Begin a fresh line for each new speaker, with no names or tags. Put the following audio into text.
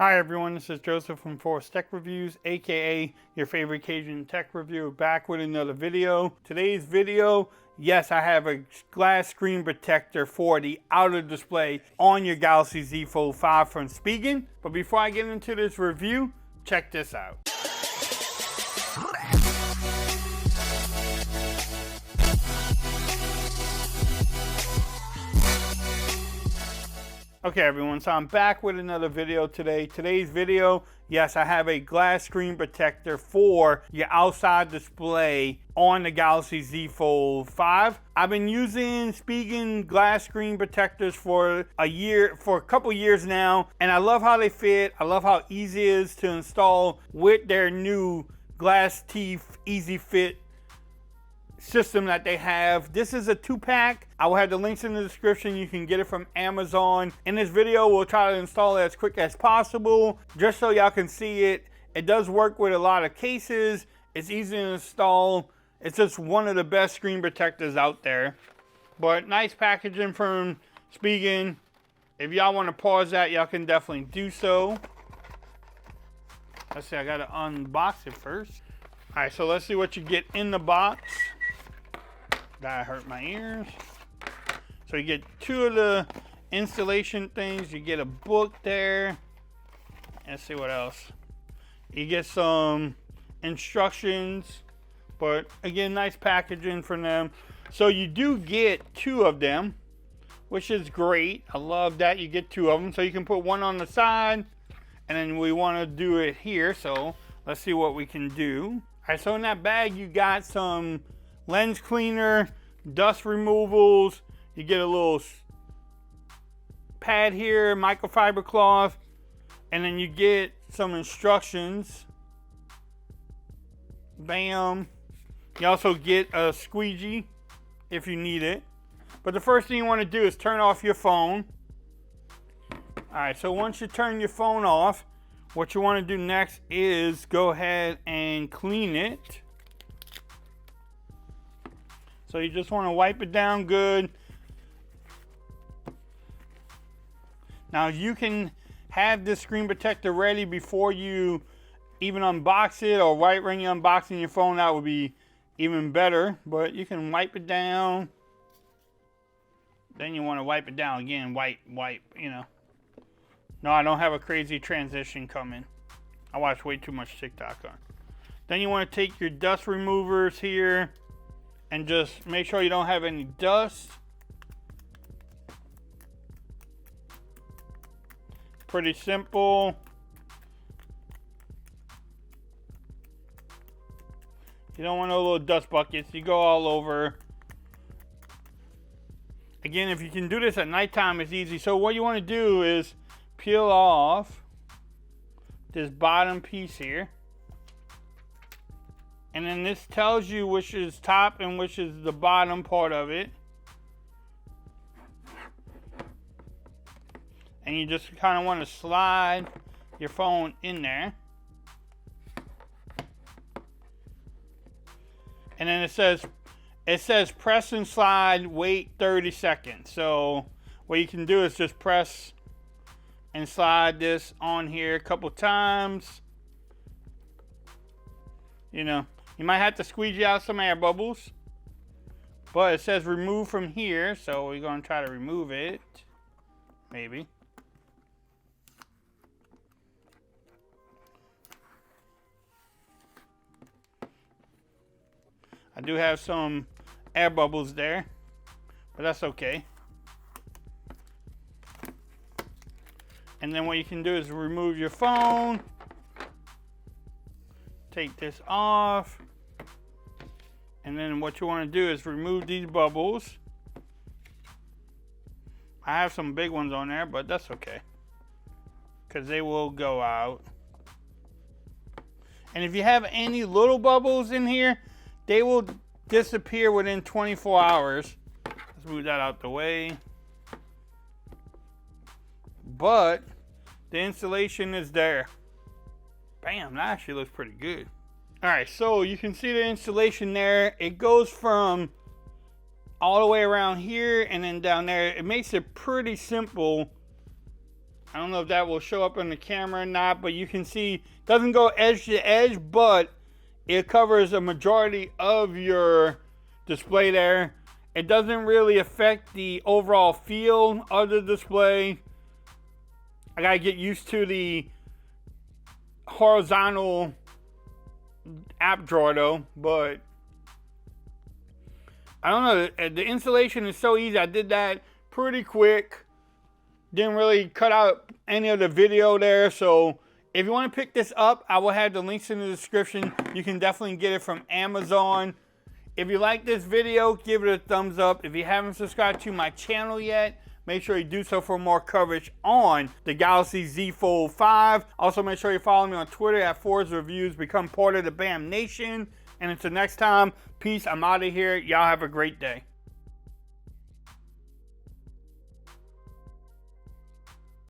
Hi everyone, this is Joseph from Forest Tech Reviews, aka your favorite Cajun tech reviewer, back with another video. Today's video, yes, I have a glass screen protector for the outer display on your Galaxy Z Fold 5 from Spigen. But before I get into this review, check this out. Okay everyone, so I'm back with another video today. Today's video, yes, I have a glass screen protector for your outside display on the Galaxy Z Fold 5. I've been using Spigen glass screen protectors for a couple years now, and I love how they fit. I love how easy it is to install with their new Glas.tR EZ FIT system that they have. This is a 2-pack. I will have the links in the description. You can get it from Amazon. In this video, we'll try to install it as quick as possible, just so y'all can see it. It does work with a lot of cases. It's easy to install. It's just one of the best screen protectors out there. But nice packaging from Spigen. If y'all want to pause that, y'all can definitely do so. Let's see, I gotta unbox it first. All right, so let's see what you get in the box. That hurt my ears. So you get 2 of the installation things. You get a book there. Let's see what else. You get some instructions, but again, nice packaging from them. So you do get 2 of them, which is great. I love that you get 2 of them. So you can put one on the side, and then we want to do it here. So let's see what we can do. All right, so in that bag, you got some lens cleaner, dust removals. You get a little pad here, microfiber cloth, and then you get some instructions. Bam. You also get a squeegee if you need it. But the first thing you want to do is turn off your phone. All right, so once you turn your phone off, what you want to do next is go ahead and clean it. So you just want to wipe it down good. Now you can have this screen protector ready before you even unbox it, or right when you're unboxing your phone. That would be even better. But you can wipe it down. Then you want to wipe it down again. Wipe, you know. No, I don't have a crazy transition coming. I watch way too much TikTok on. Then you want to take your dust removers here and just make sure you don't have any dust. Pretty simple. You don't want no little dust buckets. You go all over. Again, if you can do this at nighttime, it's easy. So what you want to do is peel off this bottom piece here, and then this tells you which is top and which is the bottom part of it, and you just kind of want to slide your phone in there, and then it says press and slide, wait 30 seconds. So what you can do is just press and slide this on here a couple times. You know, you might have to squeegee out some air bubbles, but it says remove from here, so we're going to try to remove it. Maybe. I do have some air bubbles there, but that's okay. And then what you can do is remove your phone. Take this off. And then what you want to do is remove these bubbles. I have some big ones on there, but that's okay, because they will go out. And if you have any little bubbles in here, they will disappear within 24 hours. Let's move that out the way. But the installation is there. Bam, that actually looks pretty good. All right, so you can see the installation there. It goes from all the way around here and then down there. It makes it pretty simple I don't know if that will show up on the camera or not, but you can see it doesn't go edge to edge, but it covers a majority of your display there. It doesn't really affect the overall feel of the display. I gotta get used to the horizontal app drawer though, but I don't know, the installation is so easy. I did that pretty quick. Didn't really cut out any of the video there, so if you want to pick this up, I will have the links in the description. You can definitely get it from Amazon. If you like this video, give it a thumbs up. If you haven't subscribed to my channel yet, make sure you do so for more coverage on the Galaxy Z Fold 5. Also, make sure you follow me on Twitter at Forza Reviews. Become part of the BAM Nation. And until next time, peace. I'm out of here. Y'all have a great day.